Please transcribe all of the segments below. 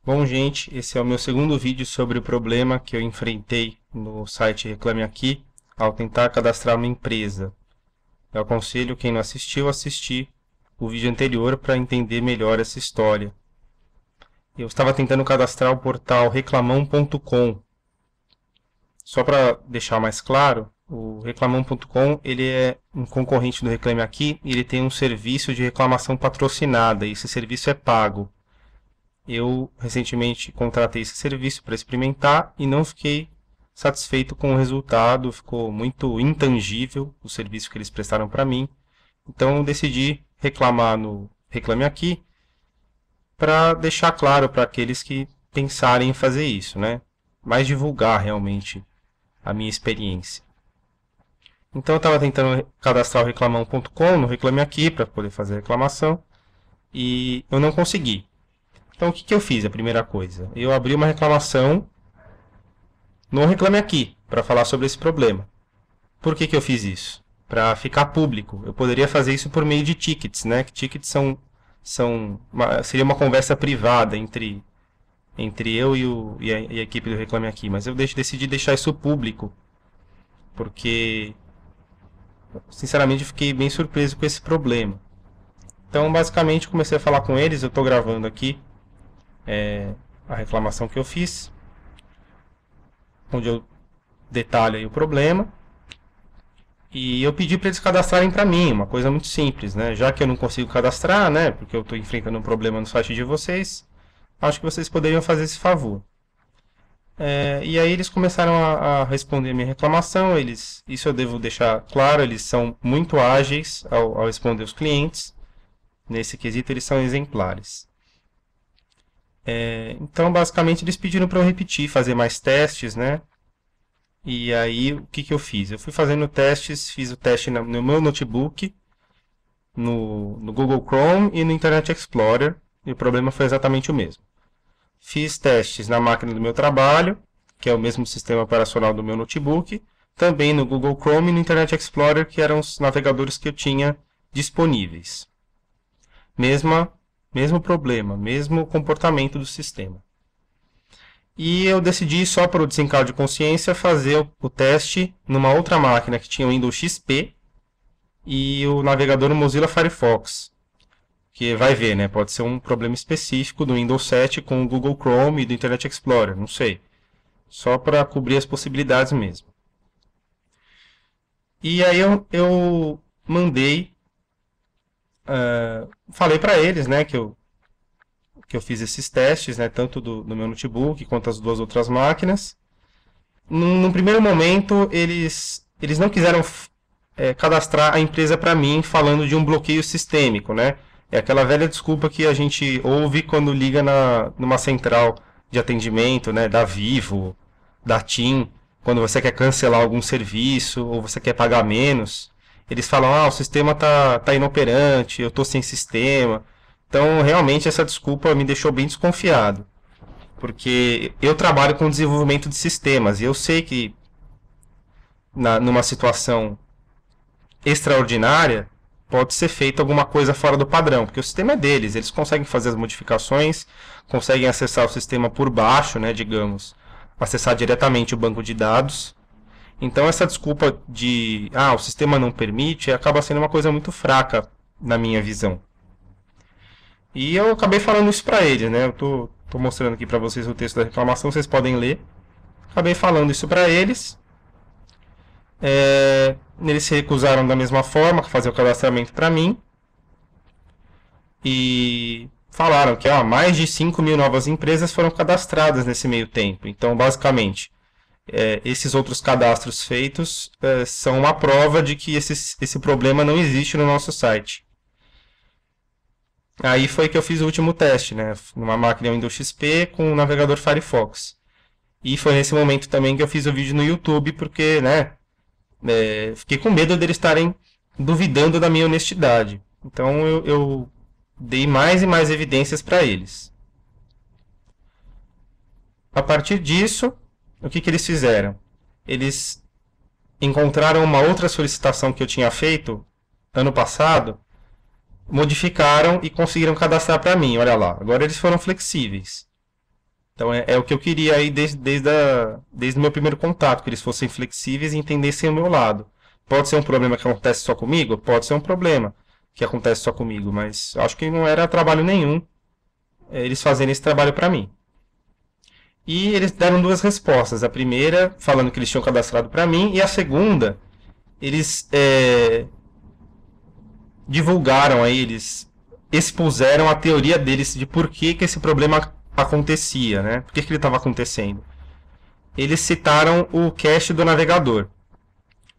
Bom, gente, esse é o meu segundo vídeo sobre o problema que eu enfrentei no site Reclame Aqui ao tentar cadastrar uma empresa. Eu aconselho quem não assistiu assistir o vídeo anterior para entender melhor essa história. Eu estava tentando cadastrar o portal reclamão.com. Só para deixar mais claro, o reclamão.com ele é um concorrente do Reclame Aqui e ele tem um serviço de reclamação patrocinada e esse serviço é pago. Eu recentemente contratei esse serviço para experimentar e não fiquei satisfeito com o resultado, ficou muito intangível o serviço que eles prestaram para mim. Então eu decidi reclamar no Reclame Aqui para deixar claro para aqueles que pensarem em fazer isso, né? Mais divulgar realmente a minha experiência. Então eu estava tentando cadastrar o reclamão.com no Reclame Aqui para poder fazer a reclamação e eu não consegui. Então o que eu fiz? A primeira coisa, eu abri uma reclamação no Reclame Aqui para falar sobre esse problema. Por que eu fiz isso? Para ficar público. Eu poderia fazer isso por meio de tickets, né? Que tickets seria uma conversa privada entre eu e a equipe do Reclame Aqui, mas eu decidi deixar isso público porque sinceramente fiquei bem surpreso com esse problema. Então basicamente comecei a falar com eles, eu estou gravando aqui a reclamação que eu fiz, onde eu detalho aí o problema. E eu pedi para eles cadastrarem para mim, uma coisa muito simples, né? Já que eu não consigo cadastrar, né? Porque eu estou enfrentando um problema no site de vocês, acho que vocês poderiam fazer esse favor. E aí eles começaram a responder a minha reclamação. Isso eu devo deixar claro, eles são muito ágeis ao responder os clientes. Nesse quesito eles são exemplares. Então basicamente eles pediram para eu repetir, fazer mais testes, né? E aí, o que eu fiz? Eu fui fazendo testes, fiz o teste no meu notebook, no Google Chrome e no Internet Explorer, e o problema foi exatamente o mesmo. Fiz testes na máquina do meu trabalho, que é o mesmo sistema operacional do meu notebook, também no Google Chrome e no Internet Explorer, que eram os navegadores que eu tinha disponíveis. Mesmo problema, mesmo comportamento do sistema. E eu decidi, só para o desencargo de consciência, fazer o teste numa outra máquina que tinha o Windows XP e o navegador Mozilla Firefox. Que vai ver, né? Pode ser um problema específico do Windows 7 com o Google Chrome e do Internet Explorer, não sei. Só para cobrir as possibilidades mesmo. E aí eu mandei, falei para eles, né, que eu fiz esses testes, né, tanto do meu notebook quanto as duas outras máquinas. Num primeiro momento, eles não quiseram cadastrar a empresa para mim falando de um bloqueio sistêmico, né? É aquela velha desculpa que a gente ouve quando liga numa central de atendimento, né, da Vivo, da TIM, quando você quer cancelar algum serviço ou você quer pagar menos. Eles falam, o sistema tá inoperante, eu estou sem sistema. Então, realmente, essa desculpa me deixou bem desconfiado. Porque eu trabalho com desenvolvimento de sistemas e eu sei que numa situação extraordinária pode ser feita alguma coisa fora do padrão, porque o sistema é deles, eles conseguem fazer as modificações, conseguem acessar o sistema por baixo, né, digamos, acessar diretamente o banco de dados. Então essa desculpa de o sistema não permite acaba sendo uma coisa muito fraca na minha visão. E eu acabei falando isso para eles, né? Eu tô mostrando aqui para vocês o texto da reclamação, vocês podem ler. Acabei falando isso para eles. Eles se recusaram da mesma forma a fazer o cadastramento para mim. E falaram que mais de 5.000 novas empresas foram cadastradas nesse meio tempo. Então, basicamente, esses outros cadastros feitos são uma prova de que esse problema não existe no nosso site. Aí foi que eu fiz o último teste, né? Numa máquina Windows XP com o navegador Firefox. E foi nesse momento também que eu fiz o vídeo no YouTube, porque, né? Fiquei com medo deles estarem duvidando da minha honestidade. Então eu dei mais e mais evidências para eles. A partir disso, o que eles fizeram? Eles encontraram uma outra solicitação que eu tinha feito ano passado, modificaram e conseguiram cadastrar para mim. Olha lá, agora eles foram flexíveis. Então é o que eu queria aí desde o meu primeiro contato, que eles fossem flexíveis e entendessem o meu lado. Pode ser um problema que acontece só comigo? Pode ser um problema que acontece só comigo, mas acho que não era trabalho nenhum eles fazerem esse trabalho para mim. E eles deram duas respostas. A primeira, falando que eles tinham cadastrado para mim, e a segunda, eles divulgaram aí, eles expuseram a teoria deles de por que esse problema acontecia, né? Por que ele estava acontecendo. Eles citaram o cache do navegador.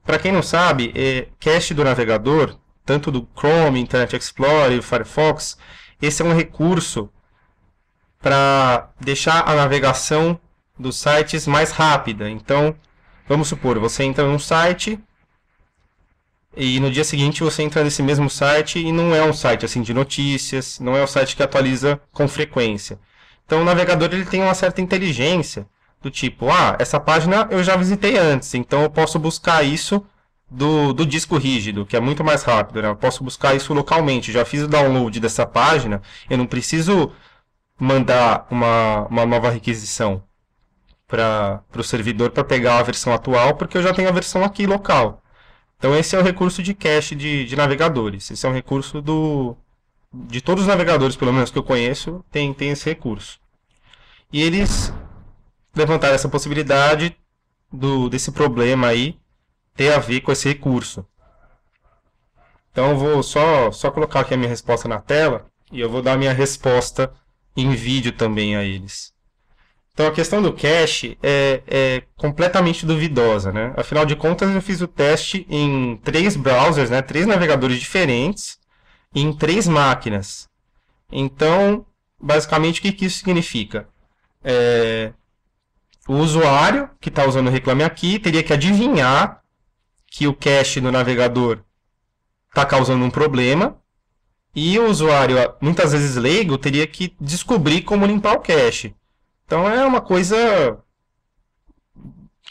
Para quem não sabe, cache do navegador, tanto do Chrome, Internet Explorer, Firefox, esse é um recurso para deixar a navegação dos sites mais rápida. Então, vamos supor, você entra num site e no dia seguinte você entra nesse mesmo site e não é um site assim de notícias, não é um site que atualiza com frequência. Então o navegador ele tem uma certa inteligência do tipo, essa página eu já visitei antes, então eu posso buscar isso do disco rígido, que é muito mais rápido, né? Eu posso buscar isso localmente, já fiz o download dessa página, eu não preciso mandar uma nova requisição para o servidor para pegar a versão atual, porque eu já tenho a versão aqui local. Então esse é o recurso de cache de navegadores. Esse é um recurso de todos os navegadores, pelo menos que eu conheço, tem esse recurso. E eles levantaram essa possibilidade desse problema aí ter a ver com esse recurso. Então eu vou só colocar aqui a minha resposta na tela e eu vou dar a minha resposta em vídeo também a eles. Então a questão do cache é completamente duvidosa, né? Afinal de contas eu fiz o teste em 3 browsers, né? 3 navegadores diferentes, em 3 máquinas. Então, basicamente o que isso significa? O usuário que está usando o Reclame Aqui teria que adivinhar que o cache no navegador está causando um problema, e o usuário, muitas vezes leigo, teria que descobrir como limpar o cache. Então é uma coisa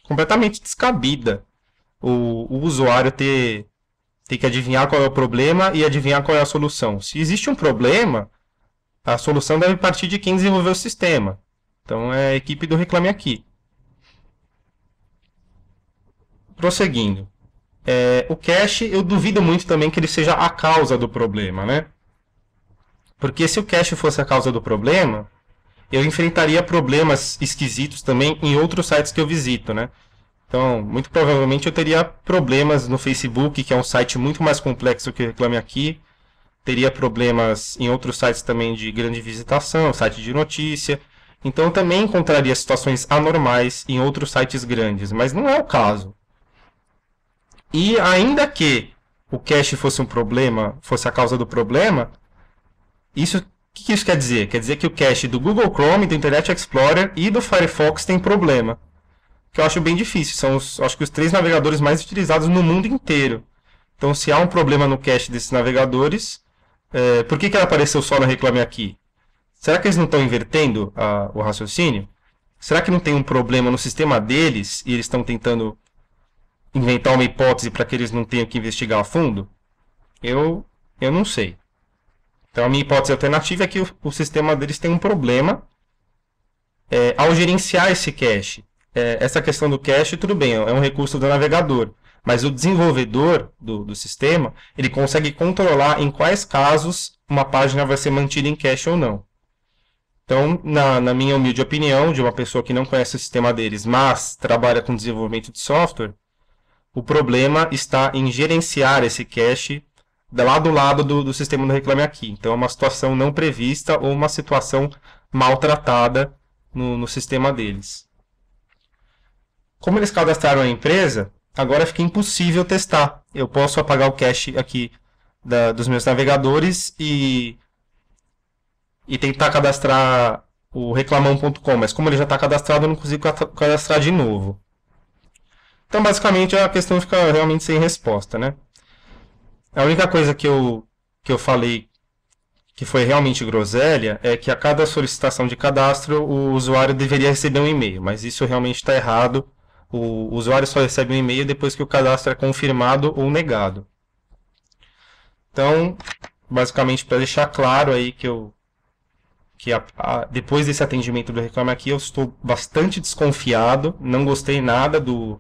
completamente descabida o usuário ter que adivinhar qual é o problema e adivinhar qual é a solução. Se existe um problema, a solução deve partir de quem desenvolveu o sistema. Então é a equipe do Reclame Aqui. Prosseguindo. O cache, eu duvido muito também que ele seja a causa do problema, né? Porque se o cache fosse a causa do problema, eu enfrentaria problemas esquisitos também em outros sites que eu visito, né? Então, muito provavelmente eu teria problemas no Facebook, que é um site muito mais complexo que o Reclame Aqui. Teria problemas em outros sites também de grande visitação, site de notícia. Então, eu também encontraria situações anormais em outros sites grandes, mas não é o caso. E ainda que o cache fosse um problema, fosse a causa do problema, o que isso quer dizer? Quer dizer que o cache do Google Chrome, do Internet Explorer e do Firefox tem problema. Que eu acho bem difícil. Acho que os 3 navegadores mais utilizados no mundo inteiro. Então, se há um problema no cache desses navegadores, por que ela apareceu só no Reclame Aqui? Será que eles não estão invertendo o raciocínio? Será que não tem um problema no sistema deles e eles estão tentando inventar uma hipótese para que eles não tenham que investigar a fundo? Eu não sei. Então a minha hipótese alternativa é que o sistema deles tem um problema ao gerenciar esse cache. Essa questão do cache, tudo bem, é um recurso do navegador. Mas o desenvolvedor do sistema, ele consegue controlar em quais casos uma página vai ser mantida em cache ou não. Então, na minha humilde opinião, de uma pessoa que não conhece o sistema deles, mas trabalha com desenvolvimento de software, o problema está em gerenciar esse cache lá do lado do sistema do Reclame Aqui. Então é uma situação não prevista ou uma situação maltratada no sistema deles. Como eles cadastraram a empresa, agora fica impossível testar. Eu posso apagar o cache aqui dos meus navegadores e tentar cadastrar o reclamão.com, mas como ele já está cadastrado, eu não consigo cadastrar de novo. Então, basicamente, a questão fica realmente sem resposta, né? A única coisa que eu falei que foi realmente groselha é que a cada solicitação de cadastro o usuário deveria receber um e-mail, mas isso realmente está errado. O usuário só recebe um e-mail depois que o cadastro é confirmado ou negado. Então, basicamente, para deixar claro aí que que depois desse atendimento do Reclame Aqui eu estou bastante desconfiado, não gostei nada do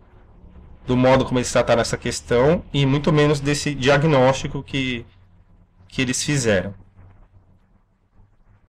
modo como eles trataram essa questão e muito menos desse diagnóstico que eles fizeram.